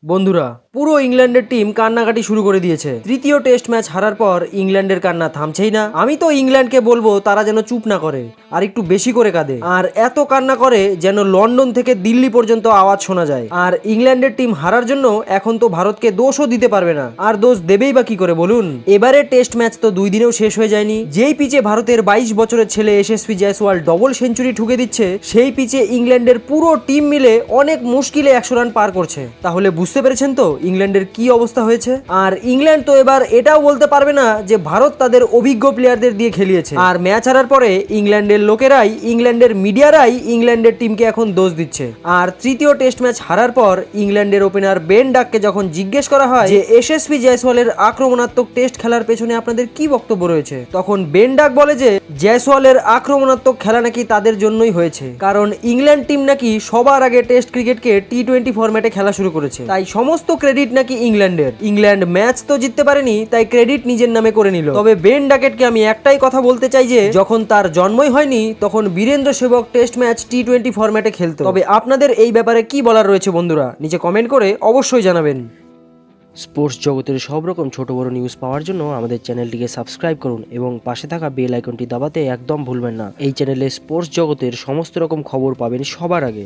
বন্ধুরা, পুরো ইংল্যান্ডের টিম কান্নাকাটি শুরু করে দিয়েছে। তৃতীয় টেস্ট ম্যাচ হারার পর ইংল্যান্ডের কান্না থামছেই না। আমি তো ইংল্যান্ডকে বলবো তারা যেন চুপ না করে আর একটু বেশি করে কাঁদে, আর এত কান্না করে যেন লন্ডন থেকে দিল্লি পর্যন্ত আওয়াজ শোনা যায়। আর ইংল্যান্ডের টিম হারার জন্য এখন তো ভারতকে দোষও দিতে পারবে না, আর দোষ দেবেই বা কি করে বলুন। এবারে টেস্ট ম্যাচ তো 2 দিনেও শেষ হয়ে যায়নি। যেই পিচে ভারতের 22 বছরের ছেলে এসএসপি জয়সওয়াল ডবল সেঞ্চুরি ঠুকে দিচ্ছে, সেই পিচে ইংল্যান্ডের পুরো টিম মিলে অনেক মুশকিলে 100 রান পার করছে। তাহলে বুঝতে পেরেছেন তো ইংল্যান্ডের কি অবস্থা হয়েছে। আর ইংল্যান্ড তো এবার এটাও বলতে পারবে না যে ভারত তাদের অভিজ্ঞ প্লেয়ারদের দিয়ে খেলিয়েছে। আর ম্যাচ হারার পরে ইংল্যান্ডের লোকেরাই, ইংল্যান্ডের মিডিয়ারাই ইংল্যান্ডের টিমকে এখন দোষ দিচ্ছে। আর তৃতীয় টেস্ট ম্যাচ হারার পর ইংল্যান্ডের ওপেনার বেন ডাককে যখন জিজ্ঞেস করা হয় যে এসএসপি জয়সওয়ালের আক্রমণাত্মক টেস্ট খেলার পেছনে আপনাদের কি বক্তব্য রয়েছে, তখন বেন ডাক বলে যে জয়সওয়ালের আক্রমণাত্মক খেলা নাকি তাদের জন্যই হয়েছে, কারণ ইংল্যান্ড টিম নাকি সবার আগে টেস্ট ক্রিকেটকে টি20 ফরম্যাটে খেলা শুরু করেছে, তাই সমস্ত ক্রেডিট নাকি ইংল্যান্ডের। ইংল্যান্ড ম্যাচ তো জিততে পারেনি, তাই ক্রেডিট নিজের নামে করে নিল। তবে বেন ডাকেটকে আমি একটাই কথা বলতে চাই যে যখন তার জন্মই হয়নি তখন বীরেন্দ্র সেবক টেস্ট ম্যাচ টি20 ফরম্যাটে খেলতো। তবে আপনাদের এই ব্যাপারে কি বলার রয়েছে বন্ধুরা, নিচে কমেন্ট করে অবশ্যই জানাবেন। স্পোর্টস জগতের সব রকম ছোট বড় নিউজ পাওয়ার জন্য আমাদের চ্যানেলটিকে সাবস্ক্রাইব করুন এবং পাশে থাকা বেল আইকনটি দাবাতে একদম ভুলবেন না। এই চ্যানেলে স্পোর্টস জগতের সমস্ত রকম খবর পাবেন সবার আগে।